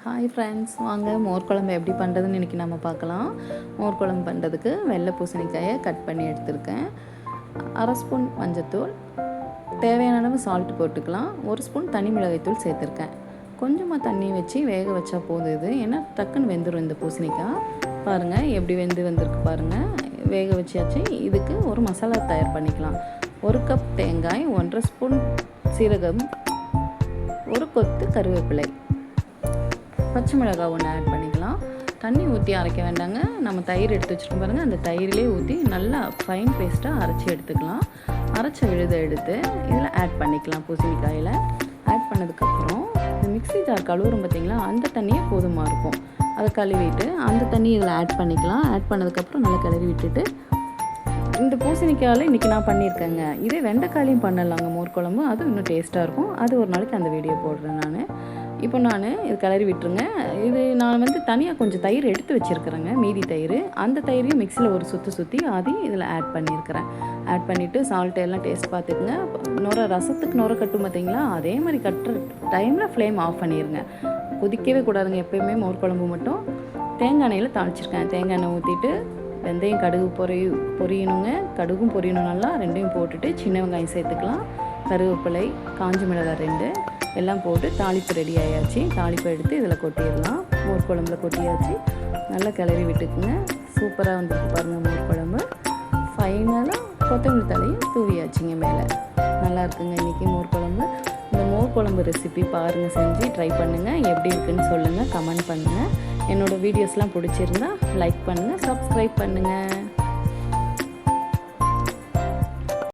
Hi friends, வாங்க மோர் குழம்பு எப்படி பண்ணுறதுன்னு இன்றைக்கி நம்ம பார்க்கலாம். மோர் குழம்பு பண்ணுறதுக்கு வெள்ளை பூசணிக்காயை கட் பண்ணி எடுத்துருக்கேன். 1/2 ஸ்பூன் மஞ்சத்தூள், தேவையான அளவு சால்ட் போட்டுக்கலாம். 1 ஸ்பூன் தனி மிளகாய்த்தூள் சேர்த்துருக்கேன். கொஞ்சமாக தண்ணி வச்சு வேக வச்சா போதும். இது ஏன்னா டக்குன்னு வெந்துடும் இந்த பூசணிக்காய். பாருங்கள் எப்படி வந்திருக்கு பாருங்கள். வேக வச்சாச்சு. இதுக்கு ஒரு மசாலா தயார் பண்ணிக்கலாம். 1 கப் தேங்காய், 1/2 ஸ்பூன் சீரகம், 1 கொத்து கருவேப்பிலை, பச்சை மிளகாய் 1 ஆட் பண்ணிக்கலாம். தண்ணி ஊற்றி அரைக்க வேண்டாங்க. நம்ம தயிர் எடுத்து வச்சுருக்கோம் பாருங்கள். அந்த தயிரிலே ஊற்றி நல்லா ஃபைன் பேஸ்ட்டாக அரைச்சி எடுத்துக்கலாம். அரைச்ச விழுதை எடுத்து இதில் ஆட் பண்ணிக்கலாம். பூசணிக்காயில் ஆட் பண்ணதுக்கப்புறம் இந்த மிக்ஸி ஜார் கழுவுறோம் பார்த்திங்களா, அந்த தண்ணியே போதுமாக இருக்கும். அதை கழுவிட்டு அந்த தண்ணி இதில் ஆட் பண்ணிக்கலாம். ஆட் பண்ணதுக்கப்புறம் நல்லா கிளறி விட்டுட்டு, இந்த பூசணிக்காயில் இன்றைக்கி நான் பண்ணியிருக்கேங்க. இதே வெண்டைக்காயிலையும் பண்ணலாங்க மோர் குழம்பு. அதுவும் இன்னும் டேஸ்ட்டாக இருக்கும். அது ஒரு நாளைக்கு அந்த வீடியோ போடுறேன் நான். இப்போ நான் இது கிளறி விட்டுருங்க. இது நான் தனியாக கொஞ்சம் தயிர் எடுத்து வச்சுருக்கிறேங்க, மீதி தயிர். அந்த தயிரையும் மிக்சியில் ஒரு சுற்றி அதையும் இதில் ஆட் பண்ணியிருக்கிறேன். ஆட் பண்ணிவிட்டு சால்ட்டு எல்லாம் டேஸ்ட் பார்த்துக்குங்க. ரசத்துக்கு நுர கட்டும் பார்த்தீங்களா, அதே மாதிரி கட்டுற டைமில் ஃப்ளேம் ஆஃப் பண்ணிடுங்க. கொதிக்கவே கூடாதுங்க எப்போயுமே மோர் குழம்பு மட்டும். தேங்காய் எண்ணெயில் தாளிச்சிருக்கேன். தேங்காய் எண்ணெய் ஊற்றிட்டு வெந்தயம் கடுகு பொரியணுங்க. கடுகும் பொரியணும் நல்லா. ரெண்டையும் போட்டுட்டு சின்ன வெங்காயம் சேர்த்துக்கலாம். கருவேப்பிலை, காஞ்ச மிளகாய் 2 எல்லாம் போட்டு தாளிப்பு ரெடி ஆயாச்சு. தாளிப்பை எடுத்து இதில் கொட்டிடலாம். மோர் குழம்புல கொட்டியாச்சு. நல்லா கிளறி விட்டுக்குங்க. சூப்பராக வந்துருக்கு பாருங்கள் மோர் குழம்பு. ஃபைனலாக கொத்தமல்லி தலையும் தூவியாச்சுங்க மேலே. நல்லா இருக்குங்க இன்றைக்கி மோர் குழம்பு. இந்த மோர் குழம்பு ரெசிபி பாருங்கள், செஞ்சு ட்ரை பண்ணுங்கள். எப்படி இருக்குன்னு சொல்லுங்கள், கமெண்ட் பண்ணுங்கள். என்னோடய வீடியோஸ்லாம் பிடிச்சிருந்தா லைக் பண்ணுங்கள், சப்ஸ்கிரைப் பண்ணுங்கள்.